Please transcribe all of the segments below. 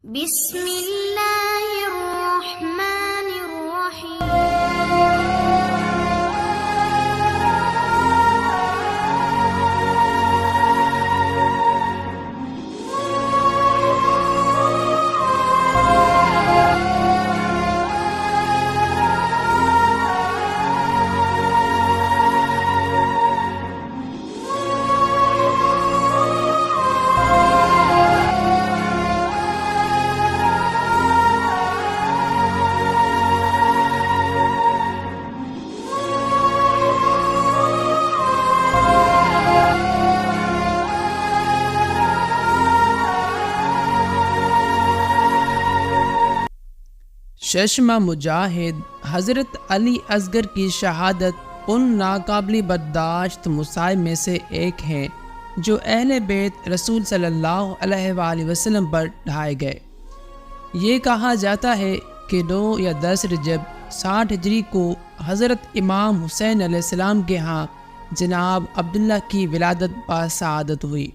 بسم اللہ الرحمن الرحیم۔ چشمہ مجاہد حضرت علی اصغر کی شہادت ان ناقابل برداشت مصائب میں سے ایک ہیں جو اہل بیت رسول صلی اللہ علیہ وآلہ وسلم پر ڈھائے گئے۔ یہ کہا جاتا ہے کہ 9 یا 10 رجب 60 ہجری کو حضرت امام حسین علیہ السلام کے ہاں جناب عبداللہ کی ولادت باسعادت ہوئی۔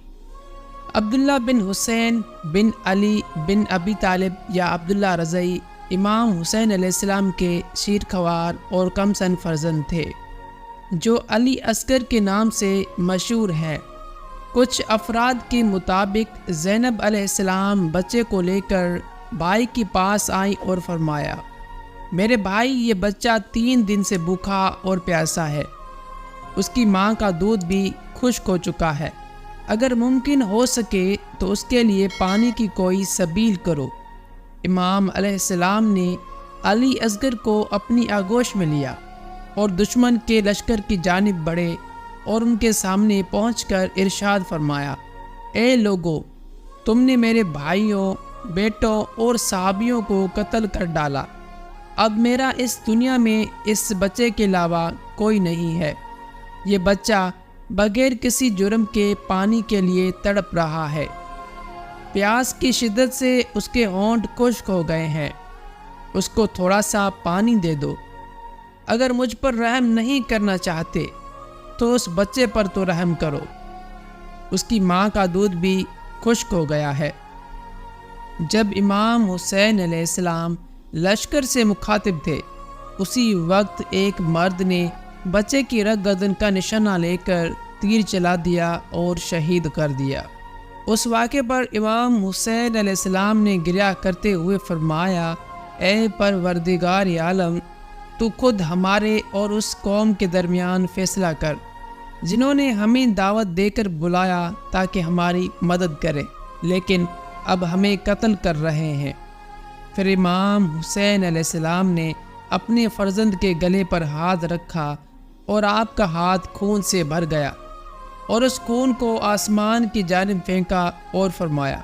عبداللہ بن حسین بن علی بن ابی طالب یا عبداللہ رضعی امام حسین علیہ السلام کے شیرخوار اور کم سن فرزند تھے، جو علی اصغر کے نام سے مشہور ہے۔ کچھ افراد کے مطابق زینب علیہ السلام بچے کو لے کر بھائی کے پاس آئی اور فرمایا، میرے بھائی یہ بچہ 3 دن سے بھوکا اور پیاسا ہے، اس کی ماں کا دودھ بھی خشک ہو چکا ہے، اگر ممکن ہو سکے تو اس کے لیے پانی کی کوئی سبیل کرو۔ امام علیہ السلام نے علی اصغر کو اپنی آغوش میں لیا اور دشمن کے لشکر کی جانب بڑھے اور ان کے سامنے پہنچ کر ارشاد فرمایا، اے لوگو، تم نے میرے بھائیوں، بیٹوں اور صحابیوں کو قتل کر ڈالا، اب میرا اس دنیا میں اس بچے کے علاوہ کوئی نہیں ہے۔ یہ بچہ بغیر کسی جرم کے پانی کے لیے تڑپ رہا ہے، پیاس کی شدت سے اس کے ہونٹ خشک ہو گئے ہیں، اس کو تھوڑا سا پانی دے دو، اگر مجھ پر رحم نہیں کرنا چاہتے تو اس بچے پر تو رحم کرو، اس کی ماں کا دودھ بھی خشک ہو گیا ہے۔ جب امام حسین علیہ السلام لشکر سے مخاطب تھے، اسی وقت ایک مرد نے بچے کی رگ گردن کا نشانہ لے کر تیر چلا دیا اور شہید کر دیا۔ اس واقعے پر امام حسین علیہ السلام نے گریہ کرتے ہوئے فرمایا، اے پروردگار عالم، تو خود ہمارے اور اس قوم کے درمیان فیصلہ کر جنہوں نے ہمیں دعوت دے کر بلایا تاکہ ہماری مدد کرے، لیکن اب ہمیں قتل کر رہے ہیں۔ پھر امام حسین علیہ السلام نے اپنے فرزند کے گلے پر ہاتھ رکھا اور آپ کا ہاتھ خون سے بھر گیا اور اس خون کو آسمان کی جانب پھینکا اور فرمایا،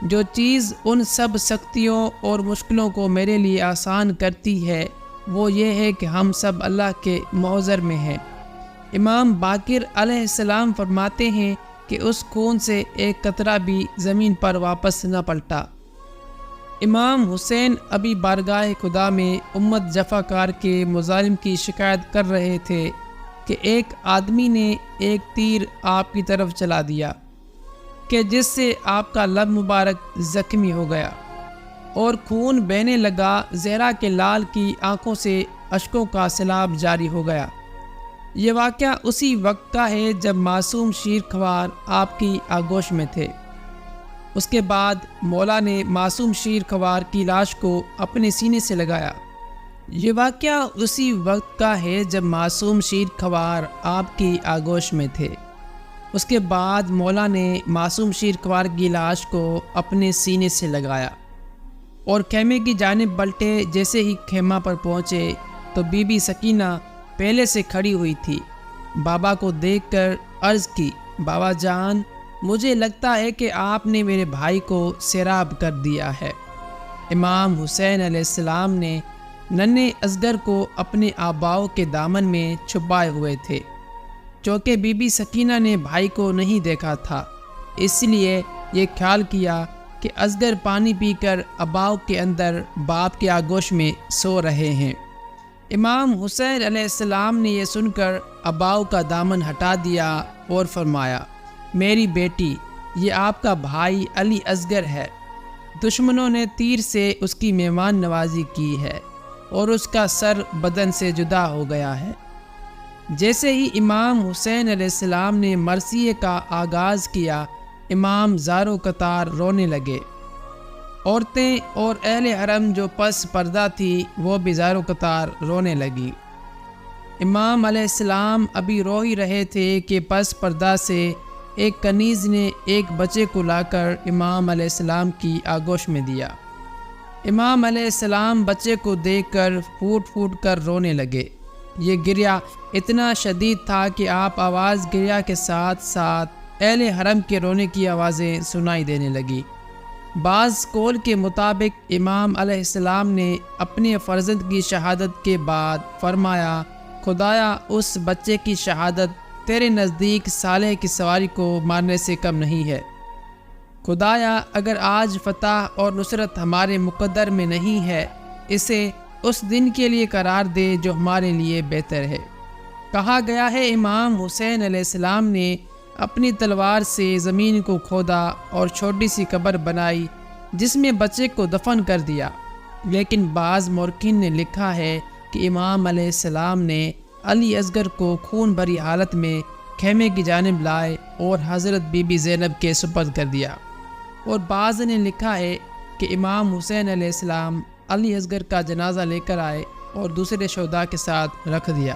جو چیز ان سب سختیوں اور مشکلوں کو میرے لیے آسان کرتی ہے وہ یہ ہے کہ ہم سب اللہ کے محضر میں ہیں۔ امام باقر علیہ السلام فرماتے ہیں کہ اس خون سے ایک قطرہ بھی زمین پر واپس نہ پلٹا۔ امام حسین ابھی بارگاہ خدا میں امت جفاکار کے مظالم کی شکایت کر رہے تھے کہ ایک آدمی نے ایک تیر آپ کی طرف چلا دیا کہ جس سے آپ کا لب مبارک زخمی ہو گیا اور خون بہنے لگا، زہرا کے لال کی آنکھوں سے اشکوں کا سیلاب جاری ہو گیا۔ یہ واقعہ اسی وقت کا ہے جب معصوم شیرخوار آپ کی آغوش میں تھے۔ اس کے بعد مولا نے معصوم شیرخوار کی لاش کو اپنے سینے سے لگایا۔ یہ واقعہ اسی وقت کا ہے جب معصوم شیرخوار آپ کی آغوش میں تھے۔ اس کے بعد مولا نے معصوم شیرخوار کی لاش کو اپنے سینے سے لگایا اور خیمے کی جانب بلٹے۔ جیسے ہی خیمہ پر پہنچے تو بی بی سکینہ پہلے سے کھڑی ہوئی تھی۔ بابا کو دیکھ کر عرض کی، بابا جان، مجھے لگتا ہے کہ آپ نے میرے بھائی کو سیراب کر دیا ہے۔ امام حسین علیہ السلام نے ننھے اصغر کو اپنے آباؤ کے دامن میں چھپائے ہوئے تھے، چونکہ بی بی سکینہ نے بھائی کو نہیں دیکھا تھا، اس لیے یہ خیال کیا کہ اصغر پانی پی کر آباؤ کے اندر باپ کے آغوش میں سو رہے ہیں۔ امام حسین علیہ السلام نے یہ سن کر آباؤ کا دامن ہٹا دیا اور فرمایا، میری بیٹی، یہ آپ کا بھائی علی اصغر ہے۔ دشمنوں نے تیر سے اس کی مہمان نوازی کی ہے اور اس کا سر بدن سے جدا ہو گیا ہے۔ جیسے ہی امام حسین علیہ السلام نے مرثیے کا آغاز کیا، امام زارو قطار رونے لگے۔ عورتیں اور اہل حرم جو پس پردہ تھی وہ بھی زارو قطار رونے لگی۔ امام علیہ السلام ابھی رو ہی رہے تھے کہ پس پردہ سے ایک کنیز نے ایک بچے کو لا کر امام علیہ السلام کی آغوش میں دیا۔ امام علیہ السلام بچے کو دیکھ کر پھوٹ پھوٹ کر رونے لگے۔ یہ گریہ اتنا شدید تھا کہ آپ آواز گریہ کے ساتھ ساتھ اہل حرم کے رونے کی آوازیں سنائی دینے لگی۔ بعض قول کے مطابق امام علیہ السلام نے اپنے فرزند کی شہادت کے بعد فرمایا، خدایا اس بچے کی شہادت تیرے نزدیک صالح کی سواری کو مارنے سے کم نہیں ہے۔ خدایا اگر آج فتح اور نصرت ہمارے مقدر میں نہیں ہے، اسے اس دن کے لیے قرار دے جو ہمارے لیے بہتر ہے۔ کہا گیا ہے امام حسین علیہ السلام نے اپنی تلوار سے زمین کو کھودا اور چھوٹی سی قبر بنائی جس میں بچے کو دفن کر دیا، لیکن بعض مورخین نے لکھا ہے کہ امام علیہ السلام نے علی اصغر کو خون بھری حالت میں خیمے کی جانب لائے اور حضرت بی بی زینب کے سپرد کر دیا، اور بعض نے لکھا ہے کہ امام حسین علیہ السلام علی اصغر کا جنازہ لے کر آئے اور دوسرے شہداء کے ساتھ رکھ دیا۔